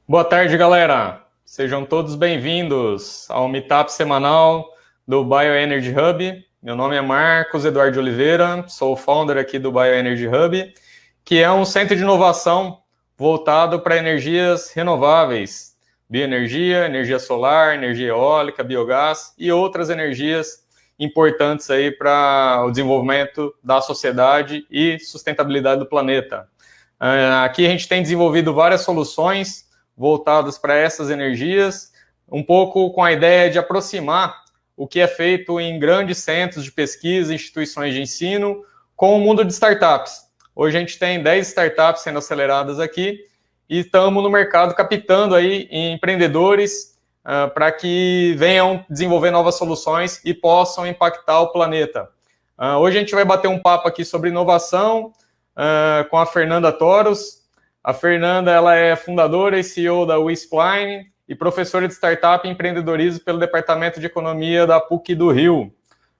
Boa tarde, galera. Sejam todos bem-vindos ao Meetup semanal do Bioenergy Hub. Meu nome é Marcos Eduardo de Oliveira, sou o founder aqui do Bioenergy Hub, que é um centro de inovação voltado para energias renováveis, bioenergia, energia solar, energia eólica, biogás e outras energias importantes aí para o desenvolvimento da sociedade e sustentabilidade do planeta. Aqui a gente tem desenvolvido várias soluções voltadas para essas energias, um pouco com a ideia de aproximar o que é feito em grandes centros de pesquisa, instituições de ensino, com o mundo de startups. Hoje a gente tem 10 startups sendo aceleradas aqui e estamos no mercado captando aí empreendedores para que venham desenvolver novas soluções e possam impactar o planeta. Hoje a gente vai bater um papo aqui sobre inovação com a Fernanda Toros. A Fernanda, ela é fundadora e CEO da WeSpline e professora de Startup e Empreendedorismo pelo Departamento de Economia da PUC do Rio.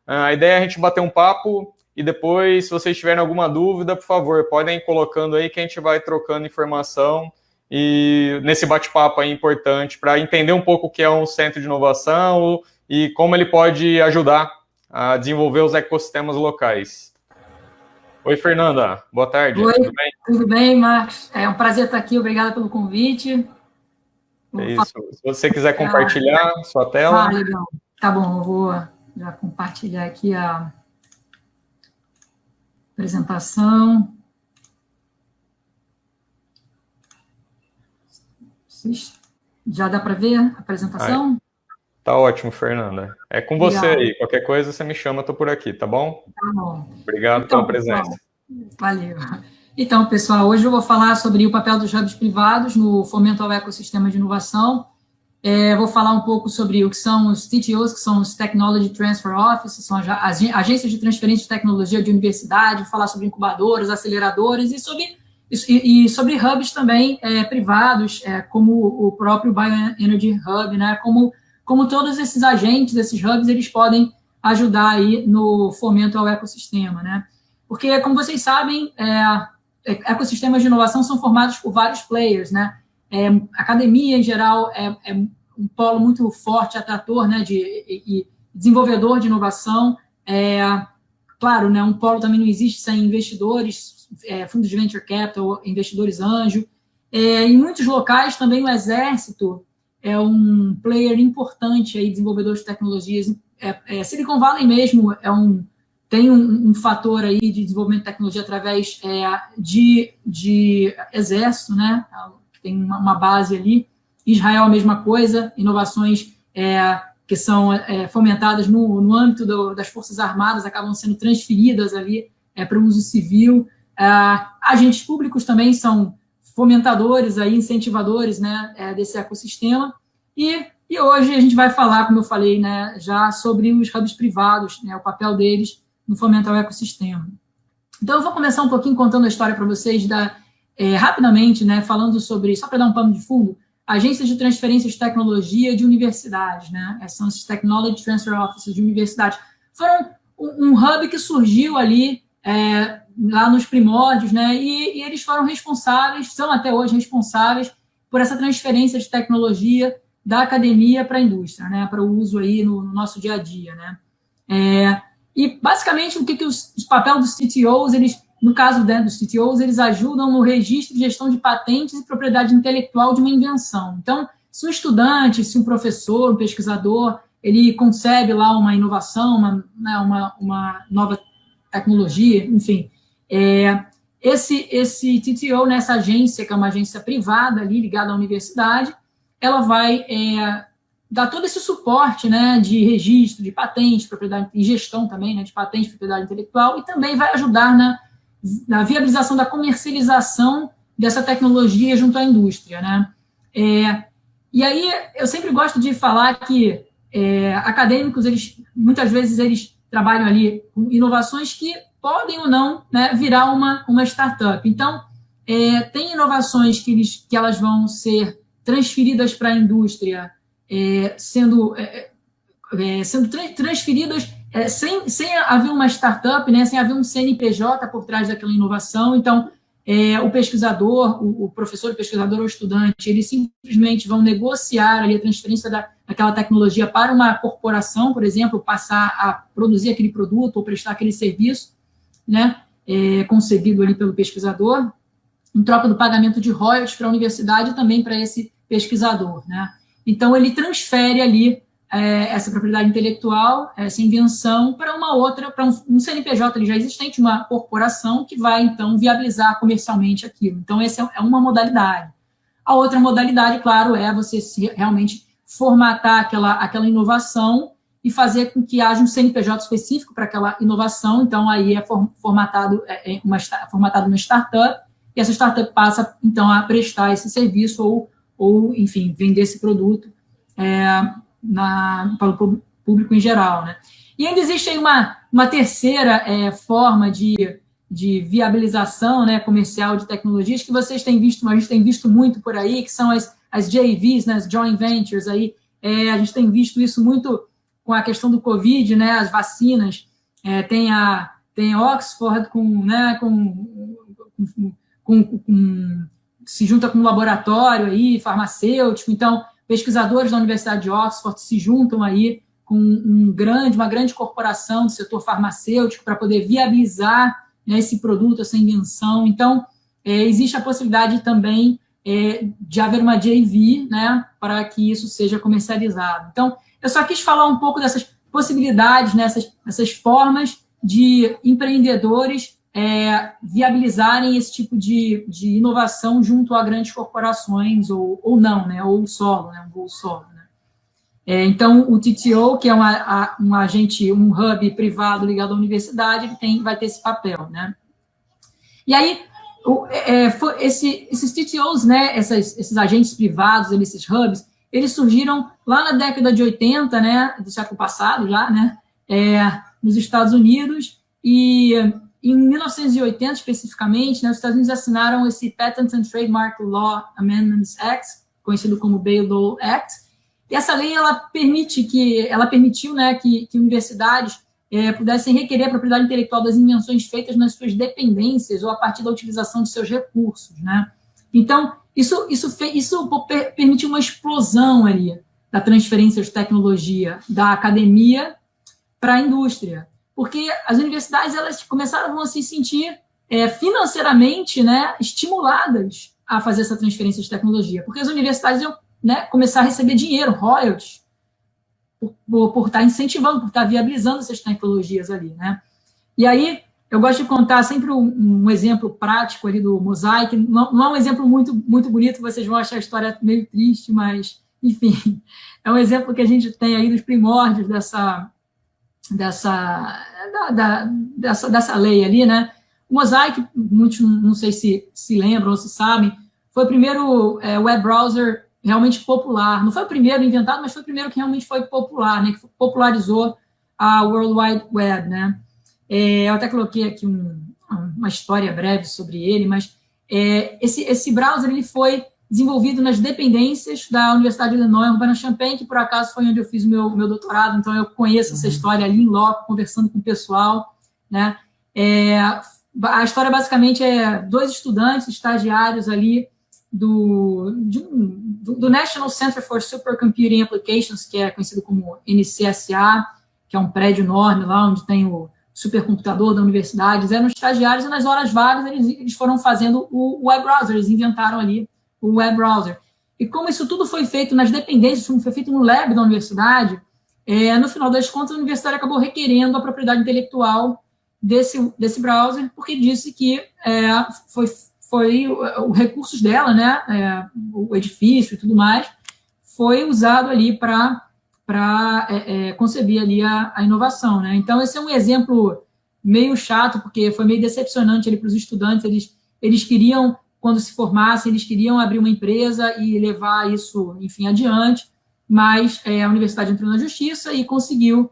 A ideia é a gente bater um papo e depois, se vocês tiverem alguma dúvida, por favor, podem ir colocando aí que a gente vai trocando informação e nesse bate-papo aí importante para entender um pouco o que é um centro de inovação e como ele pode ajudar a desenvolver os ecossistemas locais. Oi, Fernanda. Boa tarde. Oi, tudo bem, Marcos? É um prazer estar aqui, obrigada pelo convite. É isso. Se você quiser compartilhar sua tela. Legal. Tá bom, eu vou já compartilhar aqui a apresentação. Já dá para ver a apresentação? Tá ótimo, Fernanda. É com você aí. Qualquer coisa você me chama, eu tô por aqui, tá bom? Tá bom. Obrigado pela presença. Valeu. Então, pessoal, hoje eu vou falar sobre o papel dos hubs privados no fomento ao ecossistema de inovação. Vou falar um pouco sobre o que são os TTOs, que são os Technology Transfer Offices, são as agências de transferência de tecnologia de universidade, vou falar sobre incubadoras, aceleradoras e sobre hubs também privados, como o próprio Bioenergy Hub, né? Como todos esses agentes, esses hubs, eles podem ajudar aí no fomento ao ecossistema, né? Porque, como vocês sabem, ecossistemas de inovação são formados por vários players, né? A academia, em geral, é um polo muito forte, atrator, né, e desenvolvedor de inovação. Claro, né, um polo também não existe sem investidores, fundos de venture capital, investidores anjo. Em muitos locais, também o exército é um player importante, aí, desenvolvedor de tecnologias. Silicon Valley mesmo tem um fator aí de desenvolvimento de tecnologia através de exército, né? Tem uma base ali. Israel, a mesma coisa, inovações que são fomentadas no âmbito das Forças Armadas acabam sendo transferidas ali para o uso civil. Agentes públicos também são fomentadores, aí, incentivadores, né, desse ecossistema. E hoje a gente vai falar, como eu falei, né, já sobre os hubs privados, né, o papel deles no fomento ao ecossistema. Então, eu vou começar um pouquinho contando a história para vocês, rapidamente, né, falando sobre, só para dar um pano de fundo, agências de transferência de tecnologia de universidades, né, são esses Technology Transfer Offices de universidades. Foram um hub que surgiu ali, lá nos primórdios, né, e eles foram responsáveis, são até hoje responsáveis por essa transferência de tecnologia da academia para a indústria, né, para o uso aí no nosso dia a dia, né. E, basicamente, o que os papel dos CTOs, no caso dos CTOs, eles ajudam no registro e gestão de patentes e propriedade intelectual de uma invenção. Então, se um estudante, se um professor, um pesquisador, ele concebe lá uma inovação, uma nova tecnologia, enfim, esse TTO, nessa agência, que é uma agência privada ali, ligada à universidade, ela vai dar todo esse suporte, né, de registro, de patente, propriedade e gestão também, né, de patente, propriedade intelectual, e também vai ajudar na viabilização da comercialização dessa tecnologia junto à indústria, né. E aí, eu sempre gosto de falar que acadêmicos, muitas vezes, eles trabalham ali com inovações que podem ou não, né, virar uma startup. Então, tem inovações que elas vão ser transferidas para a indústria, sendo transferidas sem haver uma startup, né, sem haver um CNPJ por trás daquela inovação. Então, o pesquisador, o professor, o pesquisador ou o estudante, eles simplesmente vão negociar ali a transferência daquela tecnologia para uma corporação, por exemplo, passar a produzir aquele produto ou prestar aquele serviço, né, concebido ali pelo pesquisador, em troca do pagamento de royalties para a universidade e também para esse pesquisador, né. Então, ele transfere ali essa propriedade intelectual, essa invenção, para uma outra, para um CNPJ ali já existente, uma corporação que vai, então, viabilizar comercialmente aquilo. Então, essa é uma modalidade. A outra modalidade, claro, é você realmente formatar aquela inovação e fazer com que haja um CNPJ específico para aquela inovação. Então, aí é formatado uma startup, e essa startup passa, então, a prestar esse serviço ou enfim, vender esse produto para o público em geral, né? E ainda existe aí uma terceira forma de viabilização, né, comercial de tecnologias que vocês têm visto, a gente tem visto muito por aí, que são as JVs, né, as Joint Ventures, aí, a gente tem visto isso muito com a questão do Covid, né, as vacinas, tem a Oxford se junta com um laboratório aí, farmacêutico, então pesquisadores da Universidade de Oxford se juntam aí com uma grande corporação do setor farmacêutico para poder viabilizar, né, esse produto, essa invenção. Então, existe a possibilidade também de haver uma JV, né, para que isso seja comercializado. Então, eu só quis falar um pouco dessas possibilidades, né, essas formas de empreendedores viabilizarem esse tipo de inovação junto a grandes corporações, ou não, né, ou solo, né, um voo solo. Né. Então, o TTO, que é um agente, um hub privado ligado à universidade, ele vai ter esse papel. Né. E aí, esses TTOs, né, esses agentes privados, esses hubs, eles surgiram lá na década de 80, né, do século passado já, né, nos Estados Unidos, e em 1980, especificamente, né, os Estados Unidos assinaram esse Patent and Trademark Law Amendments Act, conhecido como Bayh-Dole Act, e essa lei ela permitiu, né, que universidades pudessem requerer a propriedade intelectual das invenções feitas nas suas dependências ou a partir da utilização de seus recursos. Né? Então, isso permitiu uma explosão ali da transferência de tecnologia da academia para a indústria, porque as universidades elas começaram a se sentir financeiramente, né, estimuladas a fazer essa transferência de tecnologia, porque as universidades iam, né, começar a receber dinheiro, royalties, por estar incentivando, por estar viabilizando essas tecnologias ali. Né? E aí, eu gosto de contar sempre um exemplo prático ali do Mosaic, não é um exemplo muito, muito bonito, vocês vão achar a história meio triste, mas, enfim, é um exemplo que a gente tem aí dos primórdios dessa lei ali, né? O Mosaic, muitos não sei se lembram ou se sabem, foi o primeiro web browser realmente popular. Não foi o primeiro inventado, mas foi o primeiro que realmente foi popular, né? Que popularizou a World Wide Web, né? Eu até coloquei aqui uma história breve sobre ele, mas esse browser ele foi desenvolvido nas dependências da Universidade de Illinois, Urbana-Champaign, que por acaso foi onde eu fiz o meu doutorado, então eu conheço essa história ali em loco, conversando com o pessoal, né? A história basicamente é 2 estudantes, estagiários ali do National Center for Supercomputing Applications, que é conhecido como NCSA, que é um prédio enorme lá onde tem o supercomputador da universidade. Eles eram estagiários e nas horas vagas eles foram fazendo o web browser, eles inventaram ali o web browser. E como isso tudo foi feito nas dependências, foi feito no lab da universidade, no final das contas, a universidade acabou requerendo a propriedade intelectual desse browser, porque disse que foi os recursos dela, né, o edifício e tudo mais, foi usado ali para conceber ali a inovação. Né? Então, esse é um exemplo meio chato, porque foi meio decepcionante ali para os estudantes, eles queriam, quando se formassem, eles queriam abrir uma empresa e levar isso, enfim, adiante, mas a universidade entrou na justiça e conseguiu,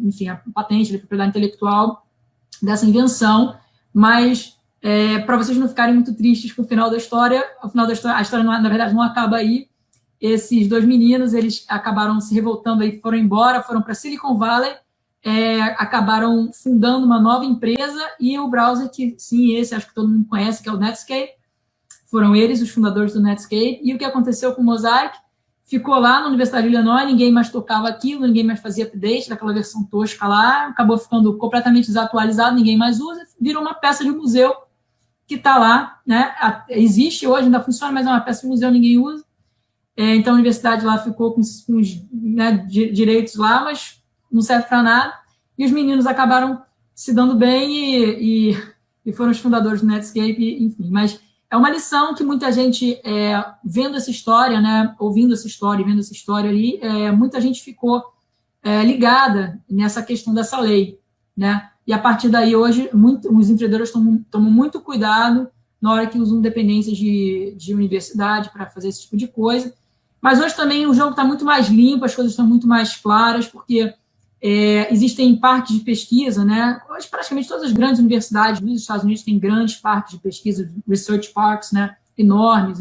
enfim, a patente, a propriedade intelectual dessa invenção, mas para vocês não ficarem muito tristes com o final da história, a história, na verdade, não acaba aí. Esses 2 meninos, eles acabaram se revoltando aí, foram embora, foram para Silicon Valley, acabaram fundando uma nova empresa, e o browser que, sim, esse acho que todo mundo conhece, que é o Netscape. Foram eles os fundadores do Netscape. E o que aconteceu com o Mosaic? Ficou lá na Universidade de Illinois, ninguém mais tocava aquilo, ninguém mais fazia update daquela versão tosca lá, acabou ficando completamente desatualizado, ninguém mais usa, virou uma peça de museu que está lá, né? Existe hoje, ainda funciona, mas é uma peça de museu, ninguém usa. Então a universidade lá ficou com os direitos lá, mas não serve para nada. E os meninos acabaram se dando bem e foram os fundadores do Netscape, enfim. Mas é uma lição que muita gente, vendo essa história, né, ouvindo essa história, vendo essa história ali, muita gente ficou ligada nessa questão dessa lei, né? E a partir daí, hoje, os empreendedores tomam muito cuidado na hora que usam dependências de universidade para fazer esse tipo de coisa. Mas hoje também o jogo está muito mais limpo, as coisas estão muito mais claras, porque existem parques de pesquisa, né? Hoje, praticamente todas as grandes universidades dos Estados Unidos têm grandes parques de pesquisa, research parks, né? Enormes,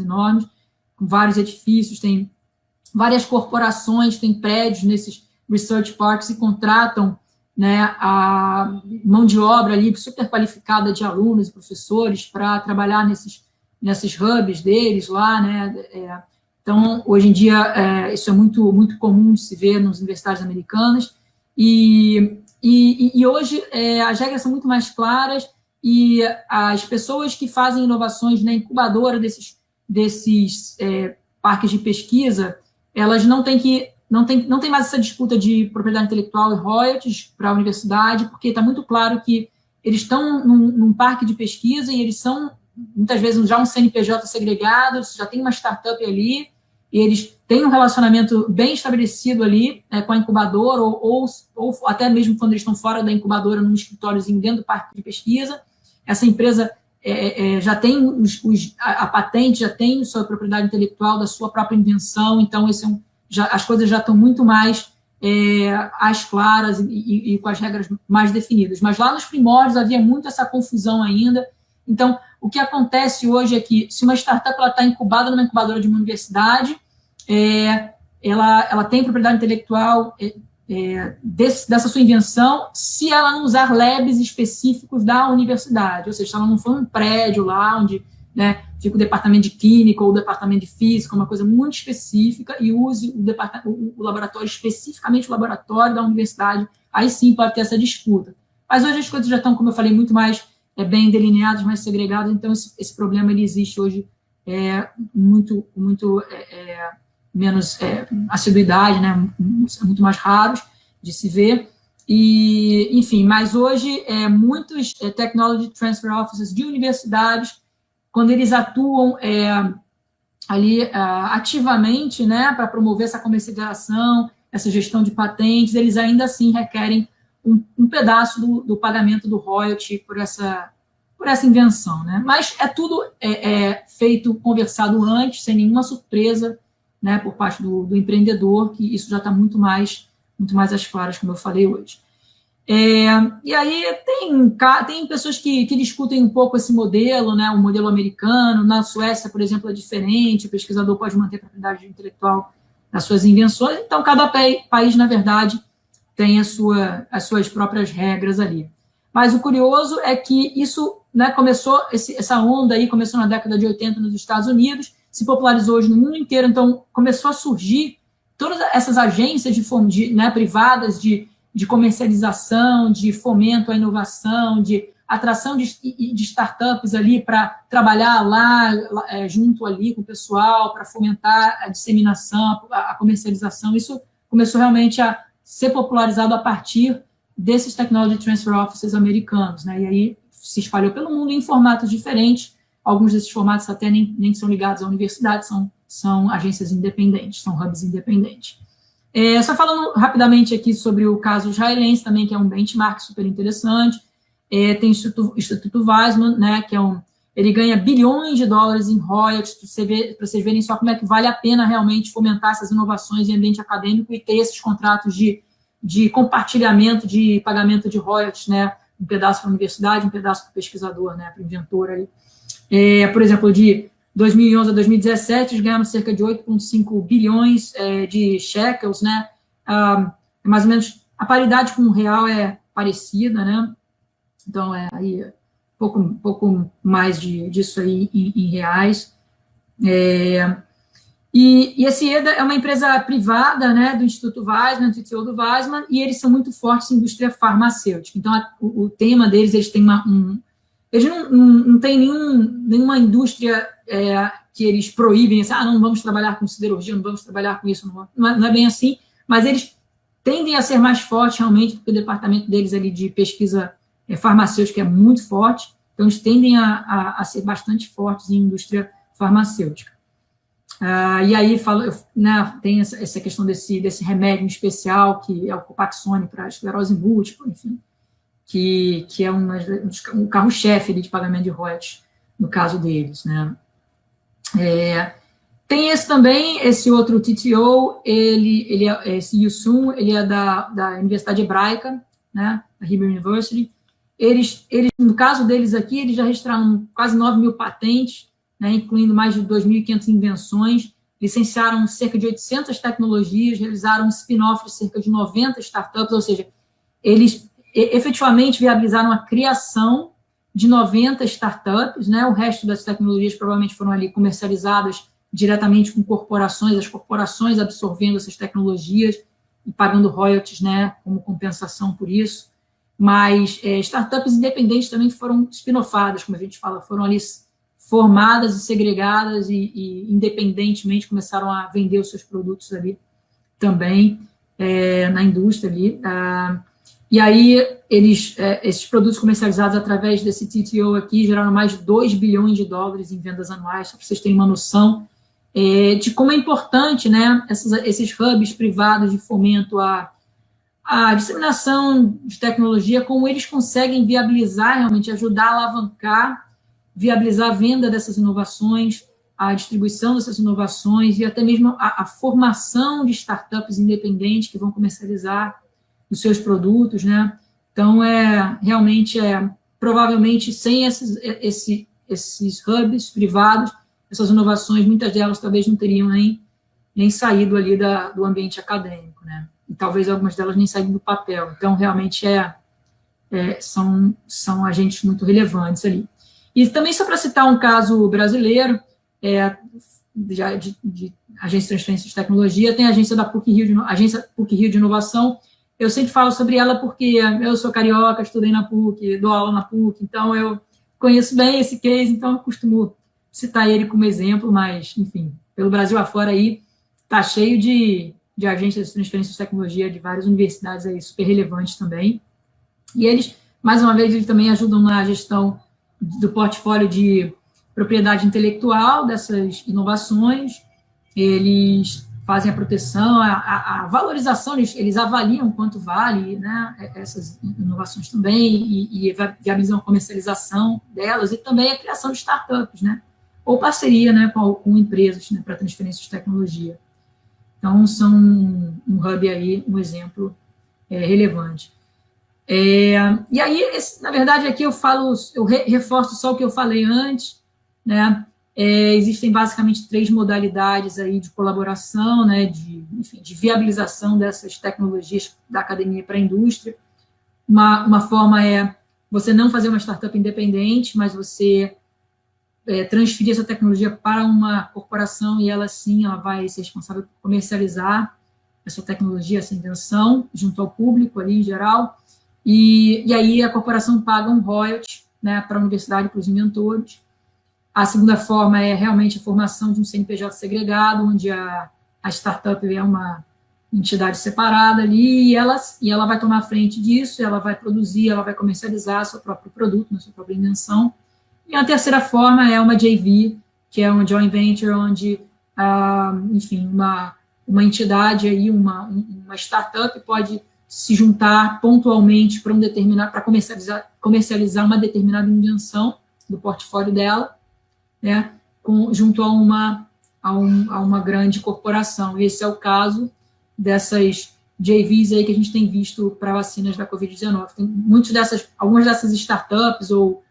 com vários edifícios, tem várias corporações, tem prédios nesses research parks e contratam, né, a mão de obra ali super qualificada de alunos e professores para trabalhar nesses hubs deles lá, né? Então, hoje em dia, isso é muito, muito comum de se ver nas universidades americanas. E hoje as regras são muito mais claras, e as pessoas que fazem inovações na incubadora desses parques de pesquisa, elas não tem mais essa disputa de propriedade intelectual e royalties para a universidade, porque está muito claro que eles estão num parque de pesquisa e eles são, muitas vezes, já um CNPJ segregado, já tem uma startup ali, e eles têm um relacionamento bem estabelecido ali com a incubadora, ou até mesmo quando eles estão fora da incubadora, num escritóriozinho dentro do parque de pesquisa. Essa empresa já tem a patente, já tem sua propriedade intelectual da sua própria invenção, então as coisas já estão muito mais às claras e com as regras mais definidas. Mas lá nos primórdios havia muito essa confusão ainda. Então, o que acontece hoje é que, se uma startup está incubada numa incubadora de uma universidade, ela tem propriedade intelectual dessa sua invenção, se ela não usar labs específicos da universidade, ou seja, se ela não for um prédio lá onde, né, fica o departamento de química ou o departamento de física, uma coisa muito específica, e use o laboratório, especificamente o laboratório da universidade, aí sim pode ter essa disputa. Mas hoje as coisas já estão, como eu falei, muito mais bem delineadas, mais segregadas, então esse problema ele existe hoje muito menos assiduidade, né, muito mais raros de se ver. E, enfim, mas hoje muitos Technology Transfer Offices de universidades, quando eles atuam ali ativamente, né, para promover essa comercialização, essa gestão de patentes, eles ainda assim requerem um pedaço do pagamento do royalty por essa invenção, né? Mas tudo feito, conversado antes, sem nenhuma surpresa, né, por parte do empreendedor, que isso já está muito mais às claras, como eu falei hoje. E aí tem pessoas que discutem um pouco esse modelo, né, o modelo americano. Na Suécia, por exemplo, é diferente, o pesquisador pode manter propriedade intelectual das suas invenções, então cada país, na verdade, tem as suas próprias regras ali. Mas o curioso é que isso, né, essa onda aí começou na década de 80 nos Estados Unidos, se popularizou hoje no mundo inteiro, então começou a surgir todas essas agências privadas de comercialização, de fomento à inovação, de atração de startups ali para trabalhar lá junto ali com o pessoal, para fomentar a disseminação, a comercialização. Isso começou realmente a ser popularizado a partir desses Technology Transfer Offices americanos, né? E aí se espalhou pelo mundo em formatos diferentes. Alguns desses formatos até nem são ligados à universidade, são agências independentes, são hubs independentes. Só falando rapidamente aqui sobre o caso israelense também, que é um benchmark super interessante. Tem o Instituto Weizmann, né, que ele ganha bilhões de dólares em royalties, para vocês verem só como é que vale a pena realmente fomentar essas inovações em ambiente acadêmico e ter esses contratos de compartilhamento de pagamento de royalties, né, um pedaço para a universidade, um pedaço para o pesquisador, né, para o inventor ali. Por exemplo, de 2011 a 2017, eles ganharam cerca de 8,5 bilhões de shekels, né, mais ou menos A paridade com o real é parecida, né? Então, aí pouco mais disso aí em reais. E esse IEDA é uma empresa privada, né, do Instituto Weizmann, do TTO do Weizmann, e eles são muito fortes em indústria farmacêutica. Então, o tema deles, eles têm eles não têm nenhuma indústria que eles proíbem, assim, não vamos trabalhar com siderurgia, não vamos trabalhar com isso, não é bem assim, mas eles tendem a ser mais fortes, realmente, porque o departamento deles ali de pesquisa farmacêutica é muito forte, então eles tendem a ser bastante fortes em indústria farmacêutica. E aí tem essa questão desse remédio especial, que é o Copaxone para esclerose múltipla, enfim, que é um carro-chefe de pagamento de royalties, no caso deles, né? Tem esse outro TTO, esse Yusun, ele é da Universidade Hebraica, né, da Hebrew University. Eles, no caso deles aqui, eles já registraram quase 9.000 patentes, né, incluindo mais de 2.500 invenções, licenciaram cerca de 800 tecnologias, realizaram um spin-off de cerca de 90 startups, ou seja, eles efetivamente viabilizaram a criação de 90 startups, né, o resto das tecnologias provavelmente foram ali comercializadas diretamente com corporações, as corporações absorvendo essas tecnologias e pagando royalties, né, como compensação por isso, mas startups independentes também foram spin-offadas, como a gente fala, foram ali formadas e segregadas e independentemente começaram a vender os seus produtos ali também na indústria ali. E aí, esses produtos comercializados através desse TTO aqui geraram mais de 2 bilhões de dólares em vendas anuais, só para vocês terem uma noção de como é importante, né, esses hubs privados de fomento à disseminação de tecnologia, como eles conseguem viabilizar, realmente ajudar a alavancar, viabilizar a venda dessas inovações, a distribuição dessas inovações e até mesmo a formação de startups independentes que vão comercializar os seus produtos, né? Então, realmente, provavelmente, sem esses hubs privados, essas inovações, muitas delas talvez não teriam nem saído ali do ambiente acadêmico, né? E talvez algumas delas nem saíram do papel. Então, realmente, são agentes muito relevantes ali. E também, só para citar um caso brasileiro, de agência de transferência de tecnologia, tem a agência da agência PUC-Rio de Inovação. Eu sempre falo sobre ela porque eu sou carioca, estudei na PUC, dou aula na PUC, então eu conheço bem esse case, então eu costumo citar ele como exemplo, mas, enfim, pelo Brasil afora aí, está cheio de agências de transferência de tecnologia de várias universidades aí super relevantes também. E eles, mais uma vez, eles também ajudam na gestão do portfólio de propriedade intelectual dessas inovações, eles fazem a proteção, a valorização, eles avaliam quanto vale, né, essas inovações também, e viabilizam a comercialização delas, e também a criação de startups, né, ou parceria, né, com empresas, né, para transferência de tecnologia. Então, são um hub aí, um exemplo relevante. E aí, na verdade, aqui eu reforço só o que eu falei antes, né? Existem basicamente 3 modalidades aí de colaboração, né? De viabilização dessas tecnologias da academia para a indústria. Uma forma é você não fazer uma startup independente, mas você transferir essa tecnologia para uma corporação e ela vai ser responsável por comercializar essa tecnologia, essa invenção, junto ao público ali em geral. E aí a corporação paga um royalty, né, para a universidade, para os inventores. A segunda forma é realmente a formação de um CNPJ segregado, onde a startup é uma entidade separada ali, e ela vai tomar frente disso, ela vai produzir, ela vai comercializar seu próprio produto, sua própria invenção. E a terceira forma é uma JV, que é uma joint venture, onde, enfim, uma entidade, aí, uma startup pode se juntar pontualmente para comercializar uma determinada invenção do portfólio dela, né, junto a uma grande corporação. Esse é o caso dessas JVs aí que a gente tem visto para vacinas da Covid-19. Tem algumas dessas startups, ou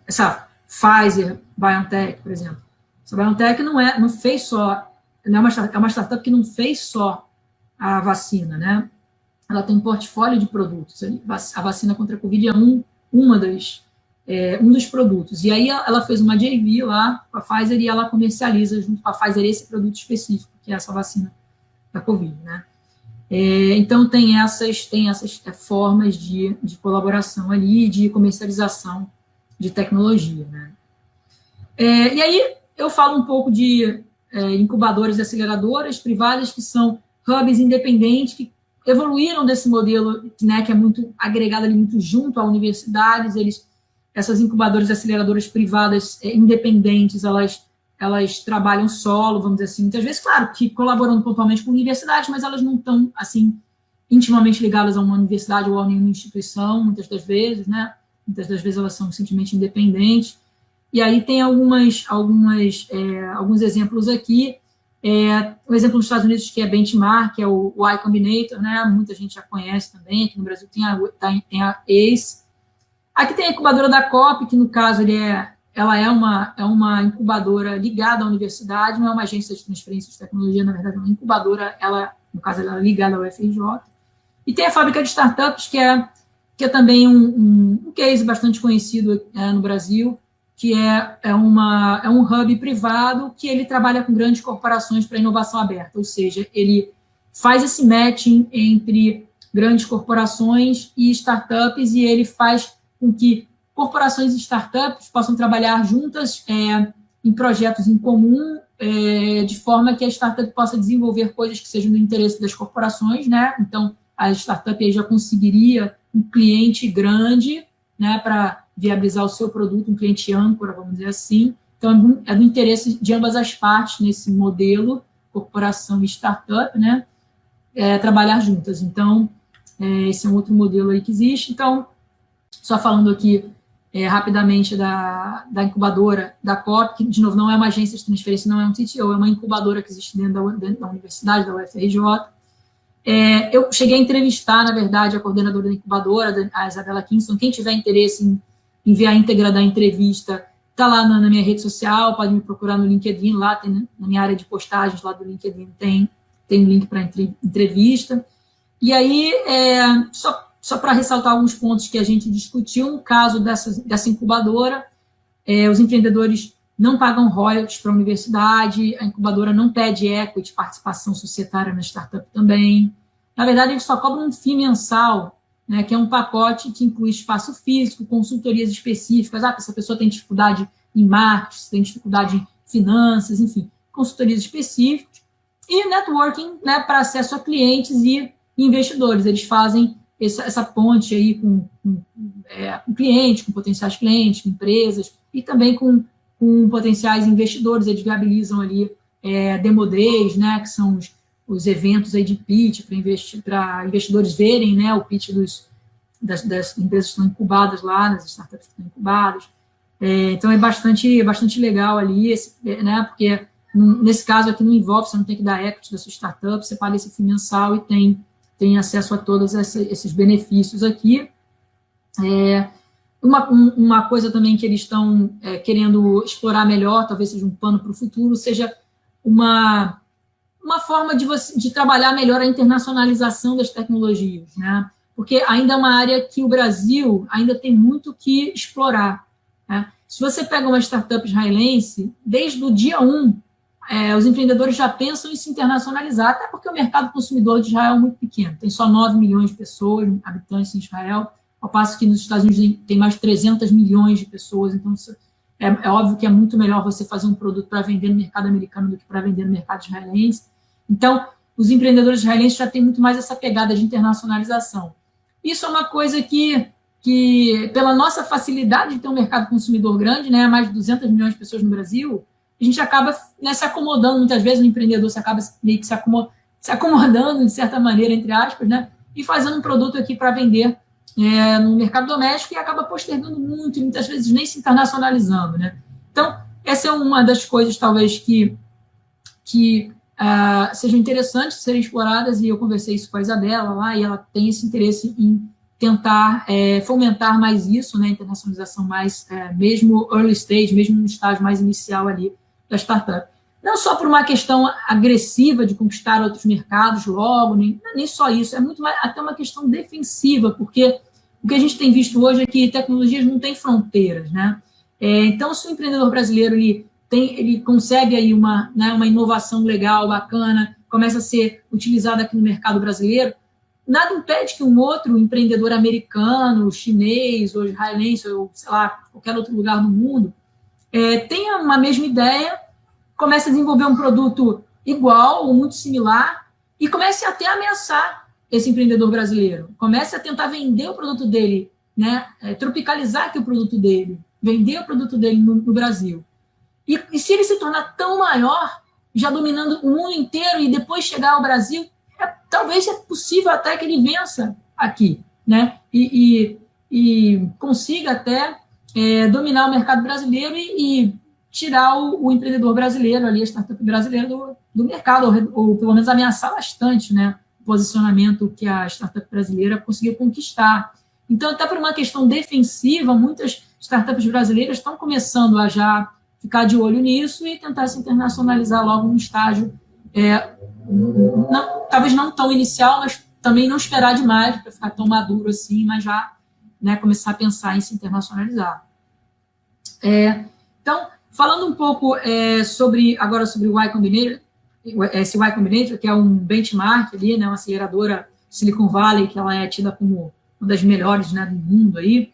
essa Pfizer, BioNTech, por exemplo. Essa BioNTech não é uma startup que não fez só a vacina, né? Ela tem um portfólio de produtos. A vacina contra a Covid é um dos produtos. E aí ela fez uma JV lá com a Pfizer e ela comercializa junto com a Pfizer esse produto específico, que é essa vacina da Covid, né? Então, tem essas formas de colaboração ali, de comercialização de tecnologia, né? E aí, eu falo um pouco de incubadoras e aceleradoras privadas, que são hubs independentes, que evoluíram desse modelo, né, que é muito agregado ali, muito junto a universidades. Essas incubadoras e aceleradoras privadas independentes, elas trabalham solo, vamos dizer assim, muitas vezes, claro, que colaborando pontualmente com universidades, mas elas não estão, assim, intimamente ligadas a uma universidade ou a nenhuma instituição, muitas das vezes, né? Muitas das vezes elas são simplesmente independentes. E aí tem alguns exemplos aqui. Um exemplo nos Estados Unidos que é Benchmark, que é o Y Combinator, né? Muita gente já conhece também. Aqui no Brasil tem a ACE. Aqui tem a incubadora da COP, que no caso ela é uma incubadora ligada à universidade, não é uma agência de transferência de tecnologia, na verdade é uma incubadora, no caso ela é ligada ao UFRJ. E tem a fábrica de startups, que é também um case bastante conhecido no Brasil, que é um hub privado que ele trabalha com grandes corporações para inovação aberta, ou seja, ele faz esse matching entre grandes corporações e startups, e ele faz com que corporações e startups possam trabalhar juntas em projetos em comum, de forma que a startup possa desenvolver coisas que sejam do interesse das corporações, né? Então, a startup aí já conseguiria um cliente grande, né, para viabilizar o seu produto, um cliente âncora, vamos dizer assim. Então, é do interesse de ambas as partes nesse modelo, corporação e startup, né, trabalhar juntas. Então, esse é um outro modelo aí que existe. Então, só falando aqui rapidamente da incubadora da COP, que, de novo, não é uma agência de transferência, não é um TTO, é uma incubadora que existe dentro da universidade, da UFRJ. Eu cheguei a entrevistar, na verdade, a coordenadora da incubadora, a Isabela Kingston. Quem tiver interesse em ver a íntegra da entrevista, está lá na minha rede social, pode me procurar no LinkedIn, lá tem, na minha área de postagens lá do LinkedIn tem um link para entrevista. E aí, só para ressaltar alguns pontos que a gente discutiu, no caso dessa incubadora, os empreendedores não pagam royalties para a universidade, a incubadora não pede equity, participação societária na startup também. Na verdade, eles só cobram um FII mensal, né, que é um pacote que inclui espaço físico, consultorias específicas. Essa pessoa tem dificuldade em marketing, tem dificuldade em finanças, enfim, consultorias específicas. E networking, né, para acesso a clientes e investidores. Eles fazem essa ponte aí com clientes, com potenciais clientes, com empresas, e também com potenciais investidores. Eles viabilizam ali Demo Days, né, que são os eventos aí de pitch para investidores verem, né, o pitch das empresas que estão incubadas lá, das startups que estão incubadas. Então, é bastante legal ali, né, porque nesse caso aqui não envolve, você não tem que dar equity da sua startup, você paga esse FII mensal e tem acesso a todos esses benefícios aqui. Uma coisa também que eles estão querendo explorar melhor, talvez seja um plano para o futuro, seja uma forma de trabalhar melhor a internacionalização das tecnologias, né? Porque ainda é uma área que o Brasil ainda tem muito que explorar, né? Se você pega uma startup israelense, desde o dia 1, os empreendedores já pensam em se internacionalizar, até porque o mercado consumidor de Israel é muito pequeno, tem só 9 milhões de pessoas, habitantes em Israel, ao passo que nos Estados Unidos tem mais de 300 milhões de pessoas, então é óbvio que é muito melhor você fazer um produto para vender no mercado americano do que para vender no mercado israelense. Então, os empreendedores israelenses já têm muito mais essa pegada de internacionalização. Isso é uma coisa que pela nossa facilidade de ter um mercado consumidor grande, né, mais de 200 milhões de pessoas no Brasil, a gente acaba, né, se acomodando, muitas vezes o empreendedor acaba meio que se acomodando, de certa maneira, entre aspas, né, e fazendo um produto aqui para vender no mercado doméstico e acaba postergando muito, e muitas vezes nem se internacionalizando, né. Então, essa é uma das coisas, talvez, que sejam interessantes de serem exploradas, e eu conversei isso com a Isabela lá, e ela tem esse interesse em tentar fomentar mais isso, né, internacionalização mais, mesmo early stage, mesmo no estágio mais inicial ali da startup. não só por uma questão agressiva de conquistar outros mercados logo, nem só isso, é muito mais, até uma questão defensiva, porque o que a gente tem visto hoje é que tecnologias não têm fronteiras, né? Então, se o empreendedor brasileiro ele consegue aí uma inovação legal, bacana, começa a ser utilizada aqui no mercado brasileiro, nada impede que um outro empreendedor americano, chinês, ou israelense, ou sei lá, qualquer outro lugar do mundo, tenha uma mesma ideia, comece a desenvolver um produto igual ou muito similar e comece até a ameaçar esse empreendedor brasileiro. Comece a tentar vender o produto dele, né? Tropicalizar aqui o produto dele, vender o produto dele no Brasil. E se ele se tornar tão maior, já dominando o mundo inteiro e depois chegar ao Brasil, talvez é possível até que ele vença aqui, né? E consiga até dominar o mercado brasileiro e tirar o empreendedor brasileiro, ali, a startup brasileira do mercado, ou pelo menos ameaçar bastante, né, o posicionamento que a startup brasileira conseguiu conquistar. Então, até por uma questão defensiva, muitas startups brasileiras estão começando a já ficar de olho nisso e tentar se internacionalizar logo no estágio, talvez não tão inicial, mas também não esperar demais para ficar tão maduro assim, mas já, né, começar a pensar em se internacionalizar. Então, falando um pouco agora sobre o Y Combinator, esse Y Combinator, que é um benchmark ali, né, uma aceleradora Silicon Valley, que ela é tida como uma das melhores, né, do mundo aí.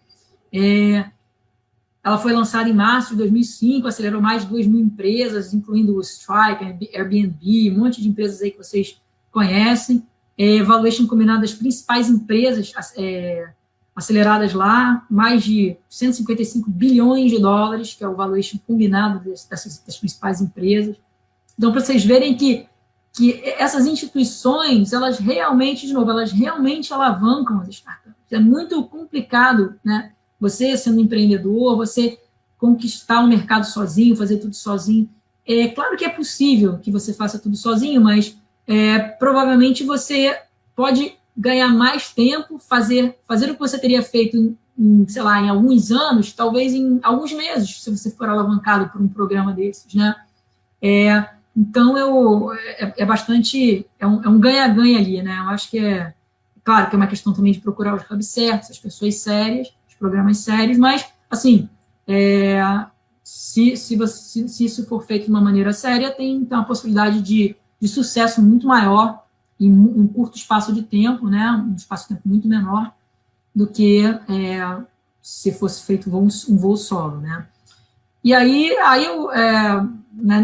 Ela foi lançada em março de 2005, acelerou mais de 2.000 empresas, incluindo o Stripe, Airbnb, um monte de empresas aí que vocês conhecem. Valuation combinado das principais empresas aceleradas lá, mais de 155 bilhões de dólares, que é o valuation combinado das principais empresas. Então, para vocês verem que essas instituições, elas realmente, de novo, elas realmente alavancam as startups. É muito complicado, né? Você, sendo empreendedor, você conquistar o mercado sozinho, fazer tudo sozinho. Claro que é possível que você faça tudo sozinho, mas provavelmente você pode ganhar mais tempo, fazer o que você teria feito sei lá, em alguns anos, talvez em alguns meses, se você for alavancado por um programa desses, né? Então, é um ganha-ganha ali, né? Eu acho que claro que é uma questão também de procurar os hubs certos, as pessoas sérias, os programas sérios, mas, assim, se isso for feito de uma maneira séria, tem uma possibilidade de sucesso muito maior em um curto espaço de tempo, né? Um espaço de tempo muito menor do que se fosse feito um voo solo, né? E aí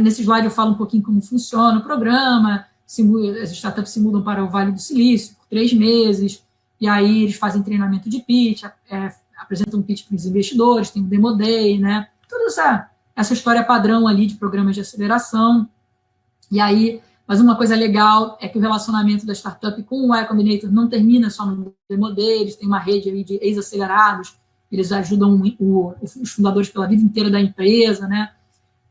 nesse slide eu falo um pouquinho como funciona o programa, as startups se mudam para o Vale do Silício por 3 meses, e aí eles fazem treinamento de pitch, apresentam um pitch para os investidores, tem um demo day, né? Toda essa história padrão ali de programas de aceleração. E aí, mas uma coisa legal é que o relacionamento da startup com o Y Combinator não termina só no demo day, eles têm uma rede ali de ex-acelerados, eles ajudam os fundadores pela vida inteira da empresa, né?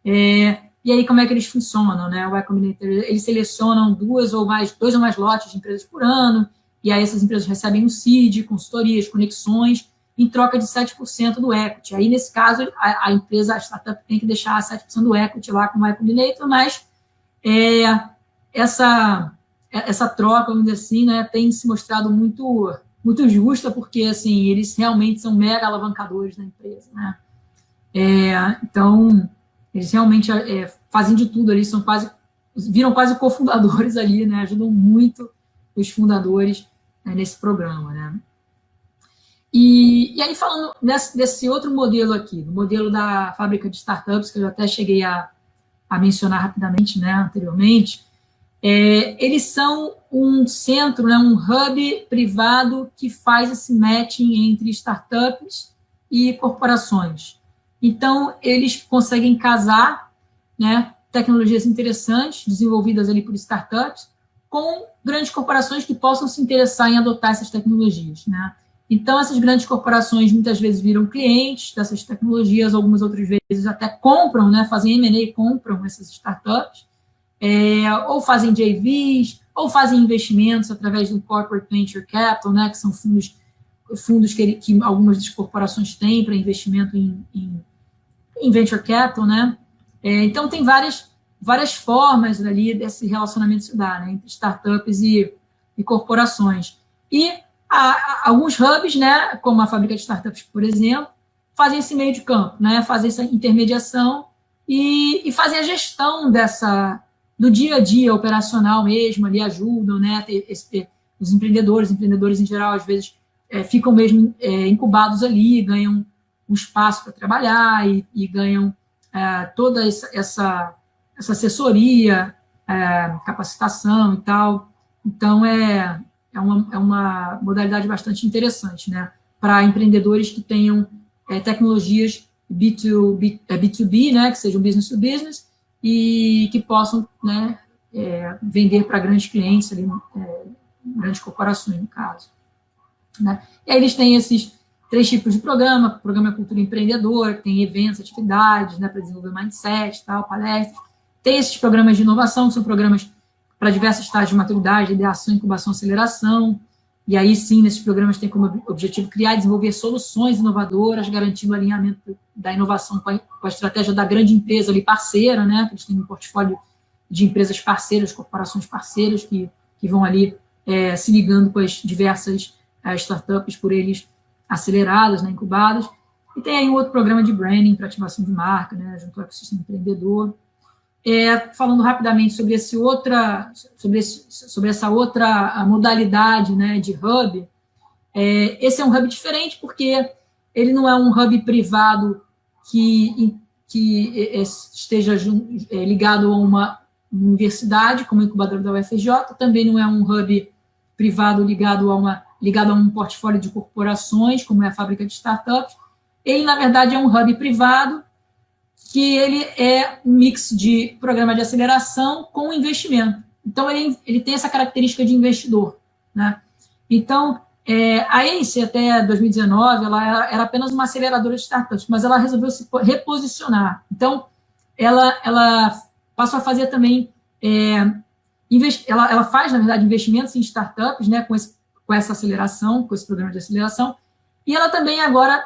E aí, como é que eles funcionam, né? O Y Combinator, eles selecionam 2 ou mais lotes de empresas por ano, e aí essas empresas recebem um seed, consultorias, conexões, em troca de 7% do equity. Aí, nesse caso, a empresa, a startup, tem que deixar 7% do equity lá com o Y Combinator, mas essa troca, vamos dizer assim, né, tem se mostrado muito justa, porque, assim, eles realmente são mega alavancadores da empresa, né? Então, eles realmente fazem de tudo ali, viram quase cofundadores ali, né? Ajudam muito os fundadores nesse programa, né? E aí, falando desse outro modelo aqui, do modelo da fábrica de startups, que eu até cheguei a mencionar rapidamente, né, anteriormente, eles são um centro, né, um hub privado que faz esse matching entre startups e corporações. Então, eles conseguem casar, né, tecnologias interessantes, desenvolvidas ali por startups, com grandes corporações que possam se interessar em adotar essas tecnologias, né? Então, essas grandes corporações muitas vezes viram clientes dessas tecnologias, algumas outras vezes até compram, né, fazem M&A e compram essas startups, ou fazem JVs, ou fazem investimentos através do Corporate Venture Capital, né, que são fundos que algumas das corporações têm para investimento em Venture Capital, né? Então, tem várias várias formas ali desse relacionamento se dar, né, entre startups e corporações. E alguns hubs, né, como a Fábrica de Startups, por exemplo, fazem esse meio de campo, né, fazem essa intermediação e fazem a gestão do dia a dia operacional mesmo, ali ajudam, né, os empreendedores em geral, às vezes, ficam mesmo incubados ali, ganham um espaço para trabalhar e ganham toda essa assessoria, capacitação e tal. Então, é uma modalidade bastante interessante, né, para empreendedores que tenham tecnologias B2B, né, que sejam business to business, e que possam, né, vender para grandes clientes, ali, grandes corporações, no caso. Né? E aí eles têm esses 3 tipos de programa cultura empreendedora, que tem eventos, atividades, né, para desenvolver mindset, tal, palestras. Tem esses programas de inovação, que são programas para diversos estágios de maturidade, ideação, incubação, aceleração. E aí, sim, nesses programas tem como objetivo criar e desenvolver soluções inovadoras, garantindo o alinhamento da inovação com a estratégia da grande empresa ali parceira, né? Que eles têm um portfólio de empresas parceiras, corporações parceiras, que vão ali se ligando com as diversas startups por eles aceleradas, né, incubadas. E tem aí um outro programa de branding para ativação de marca, né, junto ao ecossistema empreendedor. Falando rapidamente sobre essa outra modalidade, né, de hub, esse é um hub diferente porque ele não é um hub privado que esteja ligado a uma universidade, como a incubadora da UFRJ, também não é um hub privado ligado a um portfólio de corporações, como é a Fábrica de Startups. Ele, na verdade, é um hub privado que ele é um mix de programa de aceleração com investimento. Então, ele tem essa característica de investidor, né? Então, a ACE, até 2019, ela era apenas uma aceleradora de startups, mas ela resolveu se reposicionar. Então, ela passou a fazer também... ela faz, na verdade, investimentos em startups, né, com essa aceleração, com esse programa de aceleração, e ela também agora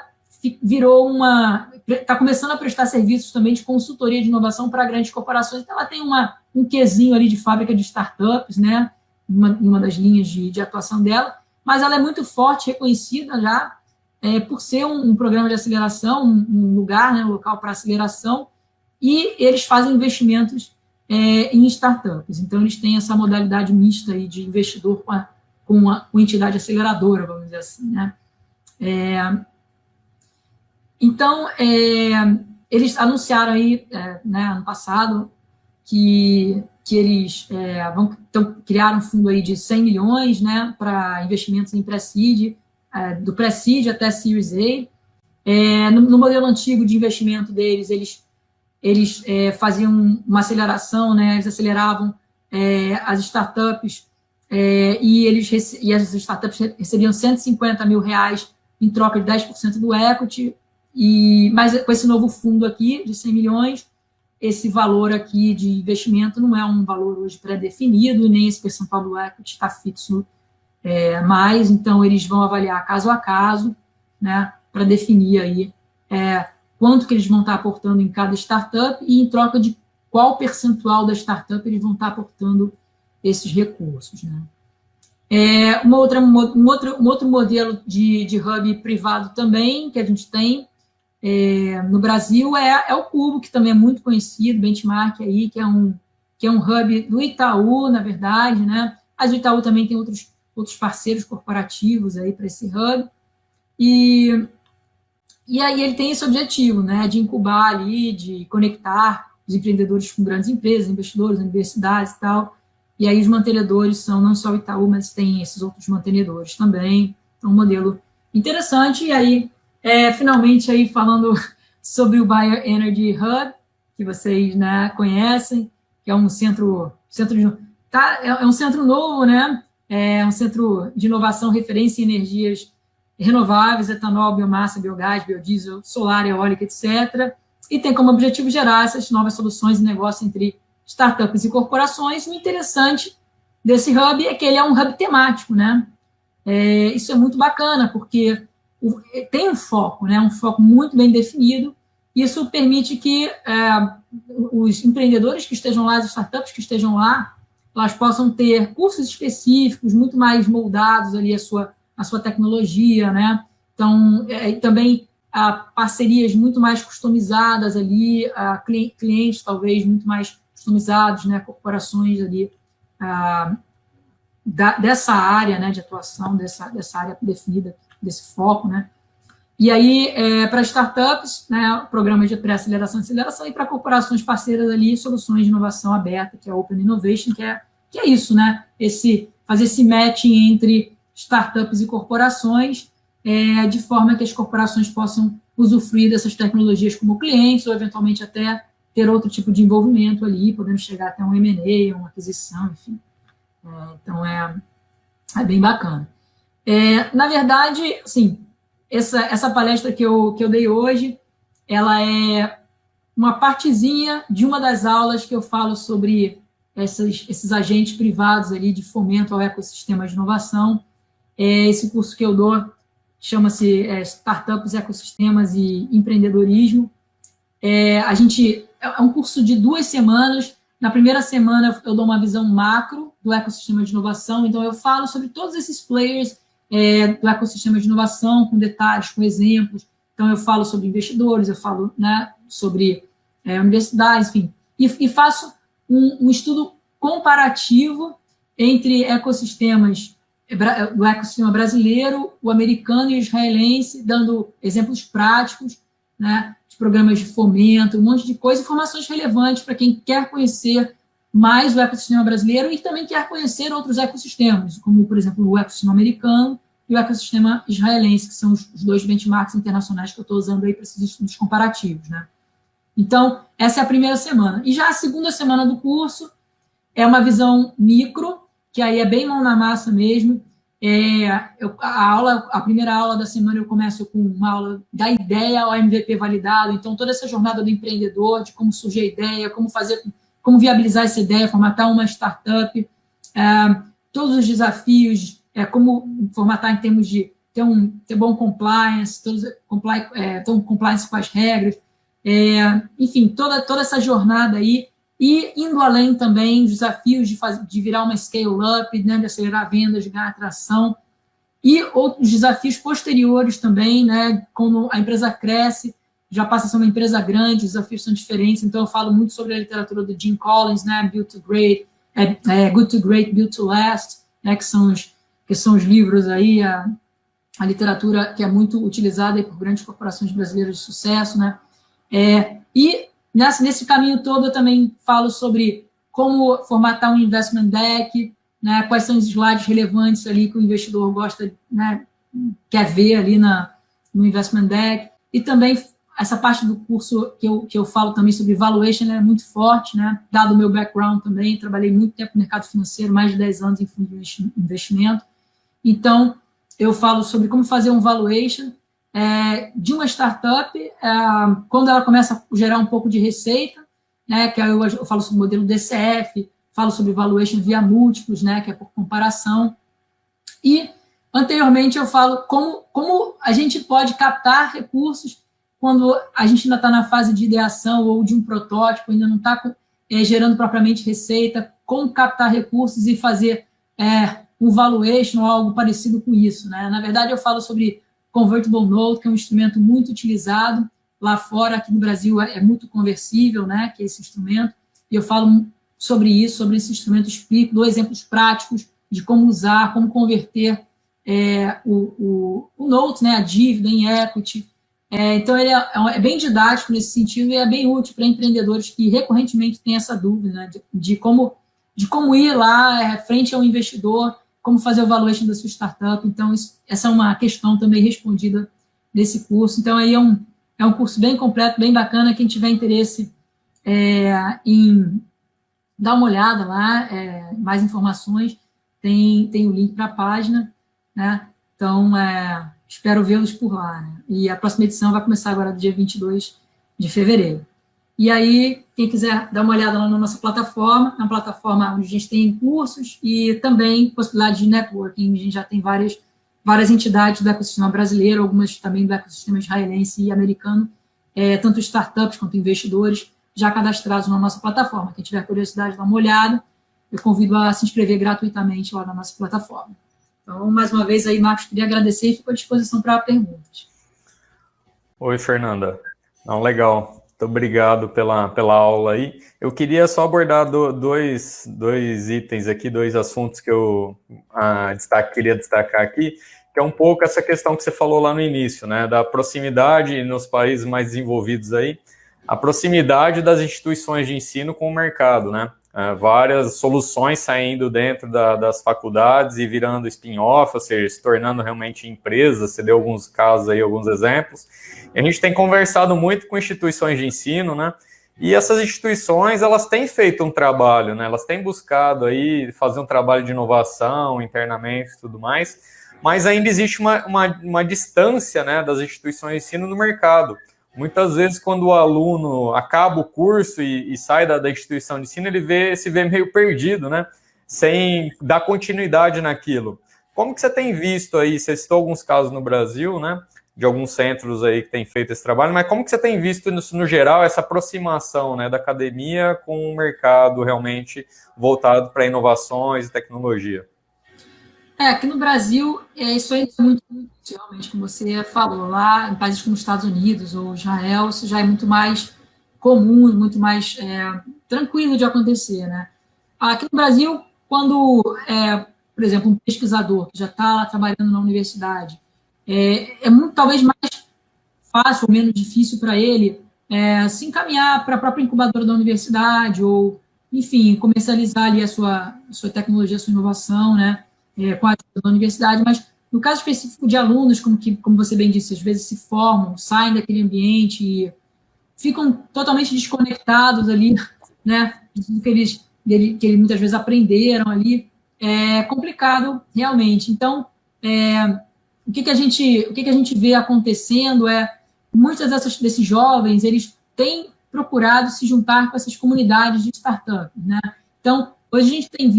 está começando a prestar serviços também de consultoria de inovação para grandes corporações. Então, ela tem um quezinho ali de fábrica de startups, né, uma das linhas de atuação dela, mas ela é muito forte, reconhecida já, por ser um programa de aceleração, um lugar, né, um local para aceleração, e eles fazem investimentos em startups. Então, eles têm essa modalidade mista aí de investidor com entidade aceleradora, vamos dizer assim, né? Então, eles anunciaram aí, né, ano passado, que eles criaram um fundo aí de 100 milhões, né, para investimentos em pré-seed, do pré-seed até Series A. No modelo antigo de investimento deles, eles faziam uma aceleração, né, eles aceleravam as startups e as startups recebiam R$150 mil em troca de 10% do equity, mas com esse novo fundo aqui de 100 milhões, esse valor aqui de investimento não é um valor hoje pré-definido e nem esse percentual do equity está fixo mais, então eles vão avaliar caso a caso, né, para definir aí quanto que eles vão estar aportando em cada startup e em troca de qual percentual da startup eles vão estar aportando esses recursos, né. Um outro modelo de hub privado também que a gente tem no Brasil é o Cubo, que também é muito conhecido, benchmark aí, que é um hub do Itaú, na verdade, né? Mas o Itaú também tem outros parceiros corporativos aí para esse hub. E aí ele tem esse objetivo, né, de incubar ali, de conectar os empreendedores com grandes empresas, investidores, universidades e tal. E aí os mantenedores são não só o Itaú, mas tem esses outros mantenedores também. Então, um modelo interessante. E aí, finalmente, aí falando sobre o Bioenergy Hub, que vocês, né, conhecem, que é um centro é um centro novo, né? É um centro de inovação, referência em energias renováveis, etanol, biomassa, biogás, biodiesel, solar, eólica, etc. E tem como objetivo gerar essas novas soluções de negócio entre startups e corporações. O interessante desse hub é que ele é um hub temático, né? Isso é muito bacana, porque tem um foco, né? Um foco muito bem definido, isso permite que os empreendedores que estejam lá, as startups que estejam lá, elas possam ter cursos específicos, muito mais moldados ali a sua tecnologia, né? Então, também parcerias muito mais customizadas ali, clientes talvez muito mais customizados, né? Corporações ali dessa área, né, de atuação, dessa área definida, desse foco, né? E aí, para startups, né, programas de pré-aceleração e aceleração, e para corporações parceiras ali, soluções de inovação aberta, que é a Open Innovation, que é isso, né? Fazer esse matching entre startups e corporações, de forma que as corporações possam usufruir dessas tecnologias como clientes, ou eventualmente até ter outro tipo de envolvimento ali, podendo chegar até um M&A, uma aquisição, enfim. Então, é bem bacana. Na verdade, assim, essa palestra que eu dei hoje, ela é uma partezinha de uma das aulas que eu falo sobre esses agentes privados ali de fomento ao ecossistema de inovação. Esse curso que eu dou chama-se Startups, Ecossistemas e Empreendedorismo. É um curso de 2 semanas. Na primeira semana, eu dou uma visão macro do ecossistema de inovação, então eu falo sobre todos esses players do ecossistema de inovação, com detalhes, com exemplos. Então, eu falo sobre investidores, eu falo, né, sobre universidades, enfim, e faço um estudo comparativo entre ecossistemas do ecossistema brasileiro, o americano e o israelense, dando exemplos práticos, né, de programas de fomento, um monte de coisa, informações relevantes para quem quer conhecer mais o ecossistema brasileiro e também quer conhecer outros ecossistemas, como, por exemplo, o ecossistema americano e o ecossistema israelense, que são os 2 benchmarks internacionais que eu estou usando aí para esses estudos comparativos, né? Então, essa é a primeira semana. E já a segunda semana do curso é uma visão micro, que aí é bem mão na massa mesmo. A primeira aula da semana eu começo com uma aula da ideia ao MVP validado, então toda essa jornada do empreendedor, de como surge a ideia, como viabilizar essa ideia, formatar uma startup, todos os desafios, como formatar em termos de ter bom compliance, compliance com as regras, enfim, toda essa jornada aí, e indo além também, desafios de virar uma scale-up, né, de acelerar vendas, de ganhar atração, e outros desafios posteriores também, né, quando a empresa cresce, já passa a ser uma empresa grande, os desafios são diferentes, então eu falo muito sobre a literatura do Jim Collins, né, Build to Great, Good to Great, Build to Last, né, que são os livros aí, a literatura que é muito utilizada aí por grandes corporações brasileiras de sucesso, né, e nesse caminho todo eu também falo sobre como formatar um investment deck, né, quais são os slides relevantes ali que o investidor gosta, né, quer ver ali no investment deck, e também essa parte do curso que eu falo também sobre valuation é muito forte, né, dado o meu background também, trabalhei muito tempo no mercado financeiro, mais de 10 anos em fundo de investimento, então eu falo sobre como fazer um valuation de uma startup, quando ela começa a gerar um pouco de receita, né, que eu falo sobre o modelo DCF, falo sobre valuation via múltiplos, né, que é por comparação, e anteriormente eu falo como a gente pode captar recursos quando a gente ainda está na fase de ideação ou de um protótipo, ainda não está gerando propriamente receita, como captar recursos e fazer um valuation ou algo parecido com isso, né? Na verdade, eu falo sobre Convertible Note, que é um instrumento muito utilizado lá fora, aqui no Brasil é muito conversível, né, que é esse instrumento, e eu falo sobre isso, sobre esse instrumento, explico, dou exemplos práticos de como usar, como converter o note, né, a dívida em equity. Então, ele é bem didático nesse sentido e é bem útil para empreendedores que recorrentemente têm essa dúvida, né, de como ir lá frente ao investidor, como fazer o valuation da sua startup. Então, essa é uma questão também respondida nesse curso. Então, aí é um curso bem completo, bem bacana. Quem tiver interesse em dar uma olhada lá, mais informações, tem o link para a página, né? Então, espero vê-los por lá, né? E a próxima edição vai começar agora no dia 22 de fevereiro. E aí, quem quiser dar uma olhada lá na nossa plataforma, na plataforma onde a gente tem cursos e também possibilidade de networking, a gente já tem várias entidades do ecossistema brasileiro, algumas também do ecossistema israelense e americano, tanto startups quanto investidores já cadastrados na nossa plataforma. Quem tiver curiosidade, dá uma olhada. Eu convido a se inscrever gratuitamente lá na nossa plataforma. Então, mais uma vez aí, Marcos, queria agradecer e fico à disposição para perguntas. Oi, Fernanda. Não, legal. Muito obrigado pela aula aí. Eu queria só abordar dois itens aqui, dois assuntos que eu queria destacar aqui, que é um pouco essa questão que você falou lá no início, né, da proximidade nos países mais desenvolvidos aí, a proximidade das instituições de ensino com o mercado, né? Várias soluções saindo dentro das faculdades e virando spin-off, ou seja, se tornando realmente empresas. Você deu alguns casos aí, alguns exemplos. E a gente tem conversado muito com instituições de ensino, né? E essas instituições, elas têm feito um trabalho, né? Elas têm buscado aí fazer um trabalho de inovação internamente e tudo mais, mas ainda existe uma distância, né, das instituições de ensino no mercado. Muitas vezes, quando o aluno acaba o curso e sai da instituição de ensino, ele se vê meio perdido, né? Sem dar continuidade naquilo. Como que você tem visto aí? Você citou alguns casos no Brasil, né? De alguns centros aí que têm feito esse trabalho, mas como que você tem visto, no geral, essa aproximação, né, da academia com o mercado realmente voltado para inovações e tecnologia? Aqui no Brasil, isso aí é muito, realmente, como você falou, lá em países como os Estados Unidos ou Israel, isso já é muito mais comum, muito mais tranquilo de acontecer, né? Aqui no Brasil, quando, por exemplo, um pesquisador que já está lá trabalhando na universidade, muito, talvez, mais fácil ou menos difícil para ele se encaminhar para a própria incubadora da universidade ou, enfim, comercializar ali a sua tecnologia, a sua inovação, né? Com a ajuda da universidade, mas no caso específico de alunos, como você bem disse, às vezes se formam, saem daquele ambiente e ficam totalmente desconectados ali, né, de tudo que eles muitas vezes aprenderam ali, é complicado realmente. Então, o que a gente vê acontecendo muitos desses jovens, eles têm procurado se juntar com essas comunidades de startups, né? Então, hoje a gente tem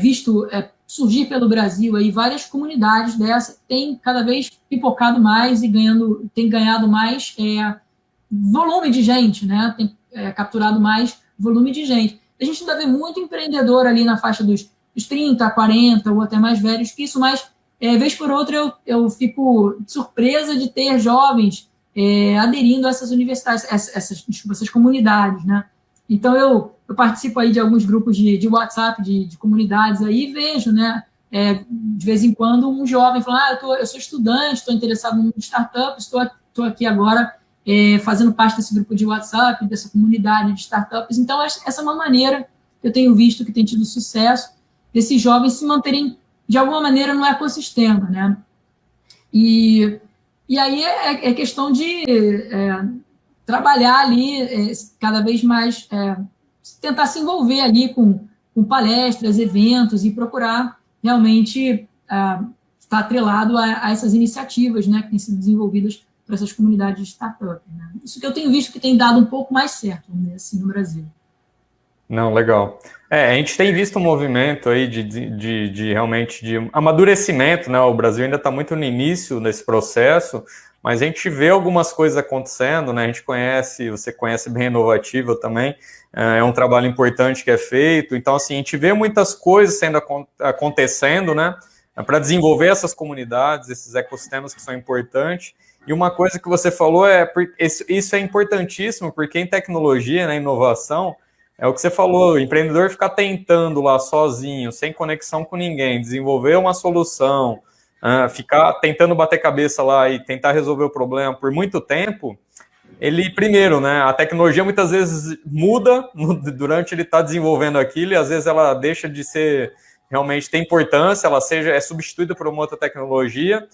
visto surgir pelo Brasil aí várias comunidades dessas, tem cada vez pipocado mais e tem ganhado mais volume de gente, né? Tem capturado mais volume de gente. A gente ainda vê muito empreendedor ali na faixa dos 30, 40 ou até mais velhos que isso, mas vez por outra eu fico surpresa de ter jovens aderindo a essas universidades, essas comunidades, né? Então, eu participo aí de alguns grupos de WhatsApp, de comunidades aí, e vejo, né, de vez em quando, um jovem falando, eu sou estudante, estou interessado em startup, estou aqui agora fazendo parte desse grupo de WhatsApp, dessa comunidade de startups. Então, essa é uma maneira que eu tenho visto que tem tido sucesso, desses jovens se manterem, de alguma maneira, no ecossistema, né? E aí é questão de trabalhar ali cada vez mais, tentar se envolver ali com palestras, eventos e procurar realmente estar atrelado a essas iniciativas, né, que têm sido desenvolvidas para essas comunidades de startup, né? Isso que eu tenho visto que tem dado um pouco mais certo, vamos dizer assim, no Brasil. Não, legal. A gente tem visto um movimento aí de realmente de amadurecimento, né? O Brasil ainda está muito no início desse processo, mas a gente vê algumas coisas acontecendo, né? A gente você conhece bem Inovativa também, é um trabalho importante que é feito. Então, assim, a gente vê muitas coisas acontecendo, né? Para desenvolver essas comunidades, esses ecossistemas que são importantes. E uma coisa que você falou isso é importantíssimo, porque em tecnologia, na inovação, é o que você falou, o empreendedor ficar tentando lá sozinho, sem conexão com ninguém, desenvolver uma solução, ficar tentando bater cabeça lá e tentar resolver o problema por muito tempo, ele, primeiro, né, a tecnologia muitas vezes muda durante ele estar desenvolvendo aquilo, e às vezes ela deixa de ser, realmente tem importância, ela é substituída por uma outra tecnologia,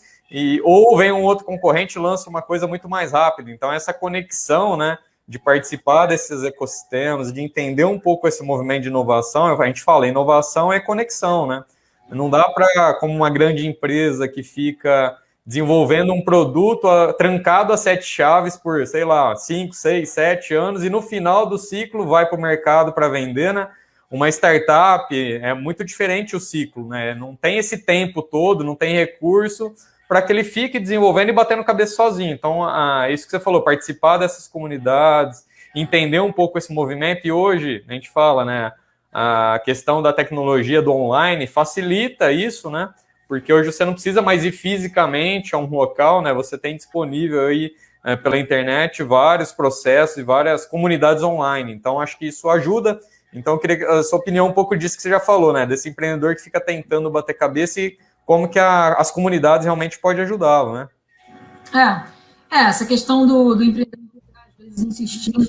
ou vem um outro concorrente e lança uma coisa muito mais rápida. Então, essa conexão, né, de participar desses ecossistemas, de entender um pouco esse movimento de inovação, a gente fala, inovação é conexão, né? Não dá para, como uma grande empresa que fica desenvolvendo um produto trancado a 7 chaves por, sei lá, 5, 6, 7 anos, e no final do ciclo vai para o mercado para vender, né? Uma startup é muito diferente o ciclo, né? Não tem esse tempo todo, não tem recurso para que ele fique desenvolvendo e batendo cabeça sozinho. Então, isso que você falou, participar dessas comunidades, entender um pouco esse movimento, e hoje a gente fala, né, a questão da tecnologia do online facilita isso, né, porque hoje você não precisa mais ir fisicamente a um local, né, você tem disponível aí pela internet vários processos e várias comunidades online, então acho que isso ajuda. Então eu queria a sua opinião um pouco disso que você já falou, né, desse empreendedor que fica tentando bater cabeça e como que as comunidades realmente podem ajudá-lo, né? Essa questão do empreendedor, às vezes, insistindo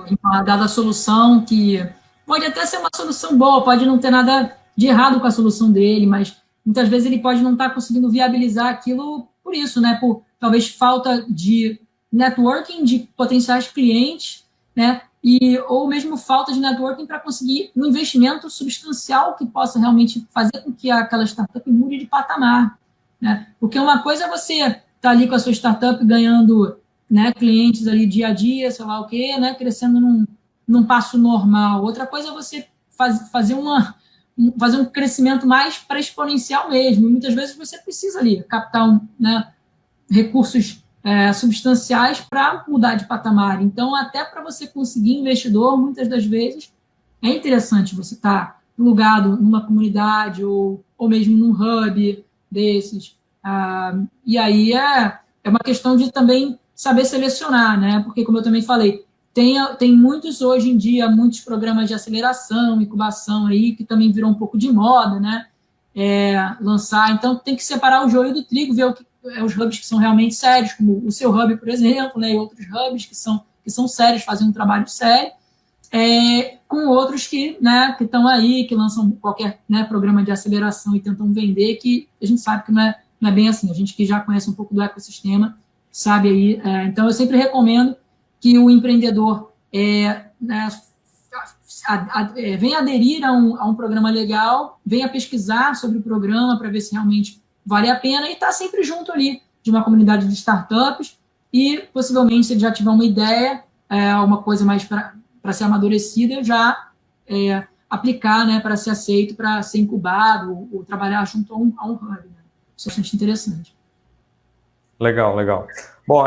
em uma dada solução, que pode até ser uma solução boa, pode não ter nada de errado com a solução dele, mas muitas vezes ele pode não estar conseguindo viabilizar aquilo por isso, né? Por talvez falta de networking de potenciais clientes, né? Ou mesmo falta de networking para conseguir um investimento substancial que possa realmente fazer com que aquela startup mude de patamar, né? Porque uma coisa é você estar ali com a sua startup ganhando, né, clientes ali dia a dia, sei lá o quê, né, crescendo num passo normal. Outra coisa é você fazer um crescimento mais para exponencial mesmo. E muitas vezes você precisa ali captar né, recursos substanciais para mudar de patamar. Então, até para você conseguir investidor, muitas das vezes, é interessante você estar plugado numa comunidade ou mesmo num hub desses. E aí é uma questão de também saber selecionar, né? Porque, como eu também falei, tem muitos, hoje em dia, muitos programas de aceleração, incubação aí, que também virou um pouco de moda, né? Lançar. Então, tem que separar o joio do trigo, ver os hubs que são realmente sérios, como o seu hub, por exemplo, né? E outros hubs que são sérios, fazem um trabalho sério, com outros que estão aí, que lançam qualquer, né, programa de aceleração e tentam vender, que a gente sabe que não é bem assim. A gente que já conhece um pouco do ecossistema sabe aí. Então, eu sempre recomendo que o empreendedor venha aderir a um programa legal, venha pesquisar sobre o programa para ver se realmente vale a pena e estar sempre junto ali de uma comunidade de startups e, possivelmente, se ele já tiver uma ideia, uma coisa mais para ser amadurecida, já aplicar, né, para ser aceito, para ser incubado ou trabalhar junto a um hub. Né? Isso é bastante interessante. Legal, legal. Bom,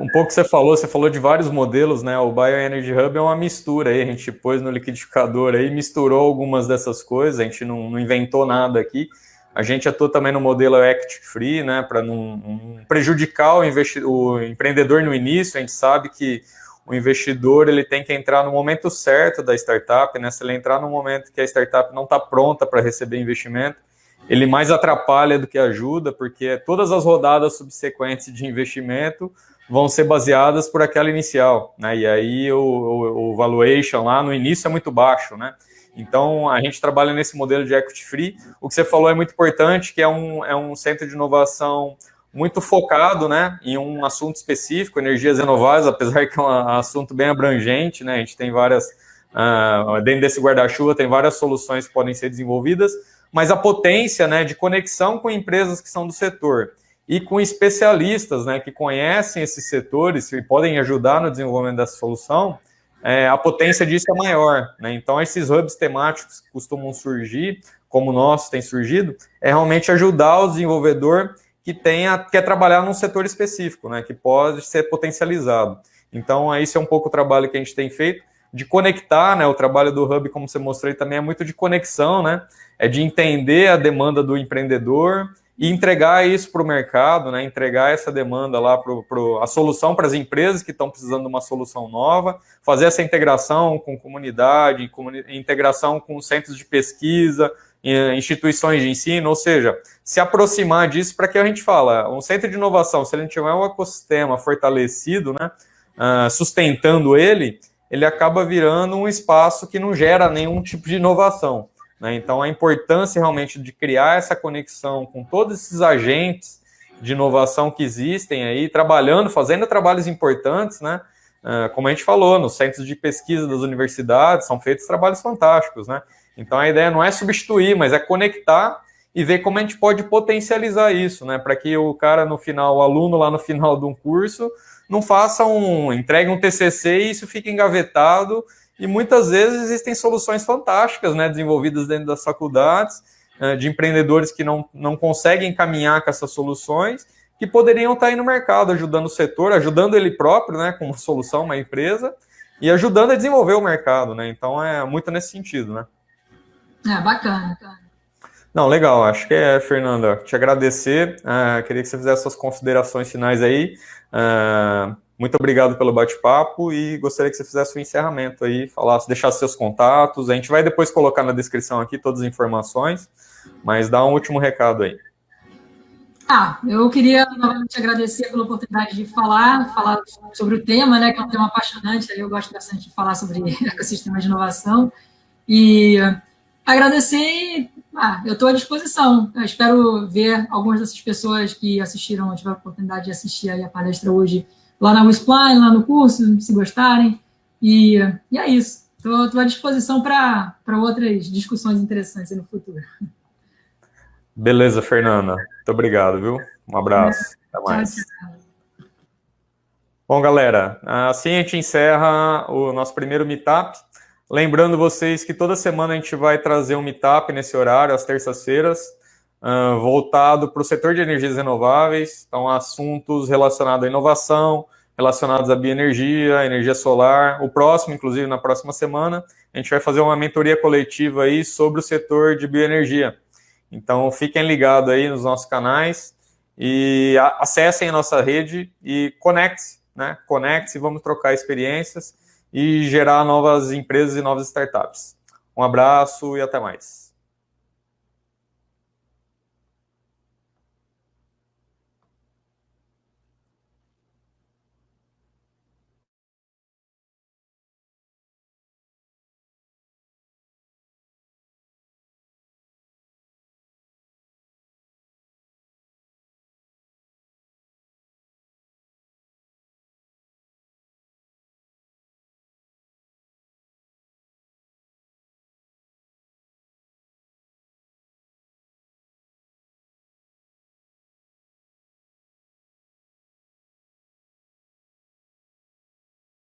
um pouco você falou de vários modelos, né? O Bioenergy Hub é uma mistura aí, a gente pôs no liquidificador aí, misturou algumas dessas coisas, a gente não inventou nada aqui. A gente atua também no modelo equity free, né? Para não prejudicar o empreendedor no início. A gente sabe que o investidor ele tem que entrar no momento certo da startup, né? Se ele entrar no momento que a startup não está pronta para receber investimento, ele mais atrapalha do que ajuda, porque todas as rodadas subsequentes de investimento vão ser baseadas por aquela inicial, né? E aí o valuation lá no início é muito baixo, né? Então, a gente trabalha nesse modelo de equity free. O que você falou é muito importante, que é um centro de inovação muito focado, né, em um assunto específico, energias renováveis, apesar que é um assunto bem abrangente, né? A gente tem várias, dentro desse guarda-chuva, tem várias soluções que podem ser desenvolvidas, mas a potência, né, de conexão com empresas que são do setor e com especialistas, né, que conhecem esses setores e podem ajudar no desenvolvimento dessa solução, a potência disso é maior, né? Então, esses hubs temáticos que costumam surgir, como o nosso tem surgido, é realmente ajudar o desenvolvedor que quer trabalhar num setor específico, né, que pode ser potencializado. Então, esse é um pouco o trabalho que a gente tem feito, de conectar, né, o trabalho do Hub, como você mostrou aí, também é muito de conexão, né, é de entender a demanda do empreendedor e entregar isso para o mercado, né, entregar essa demanda lá, a solução para as empresas que estão precisando de uma solução nova, fazer essa integração com comunidade, integração com centros de pesquisa, instituições de ensino, ou seja, se aproximar disso para que a gente fala, um centro de inovação, se ele não tiver um ecossistema fortalecido, né, sustentando ele acaba virando um espaço que não gera nenhum tipo de inovação. Né? Então, a importância realmente de criar essa conexão com todos esses agentes de inovação que existem aí, trabalhando, fazendo trabalhos importantes, né? Como a gente falou, nos centros de pesquisa das universidades, são feitos trabalhos fantásticos, né? Então, a ideia não é substituir, mas é conectar e ver como a gente pode potencializar isso, né? Para que o cara no final, o aluno lá no final de um curso, não faça entregue um TCC e isso fica engavetado. E muitas vezes existem soluções fantásticas, né, desenvolvidas dentro das faculdades, de empreendedores que não conseguem caminhar com essas soluções, que poderiam estar aí no mercado, ajudando o setor, ajudando ele próprio, né, como solução, uma empresa, e ajudando a desenvolver o mercado, né? Então é muito nesse sentido, né? Bacana, cara. Não, legal, acho que Fernanda, te agradecer, queria que você fizesse suas considerações finais aí, muito obrigado pelo bate-papo e gostaria que você fizesse o encerramento aí, deixasse seus contatos, a gente vai depois colocar na descrição aqui todas as informações, mas dá um último recado aí. Eu queria novamente agradecer pela oportunidade de falar sobre o tema, né, que é um tema apaixonante, eu gosto bastante de falar sobre ecossistema de inovação, e agradecer, eu estou à disposição, eu espero ver algumas dessas pessoas que assistiram, tiveram a oportunidade de assistir aí a palestra hoje, lá na WISPLAN, lá no curso, se gostarem, e é isso, estou à disposição para outras discussões interessantes no futuro. Beleza, Fernanda. Muito obrigado, viu? Um abraço. Até mais. Tchau. Bom, galera, assim a gente encerra o nosso primeiro meetup. Lembrando vocês que toda semana a gente vai trazer um meetup nesse horário, às terças-feiras, voltado para o setor de energias renováveis. Então, assuntos relacionados à inovação, relacionados à bioenergia, energia solar. O próximo, inclusive, na próxima semana, a gente vai fazer uma mentoria coletiva aí sobre o setor de bioenergia. Então, fiquem ligados aí nos nossos canais e acessem a nossa rede e conecte-se, né? Conecte-se, vamos trocar experiências e gerar novas empresas e novas startups. Um abraço e até mais.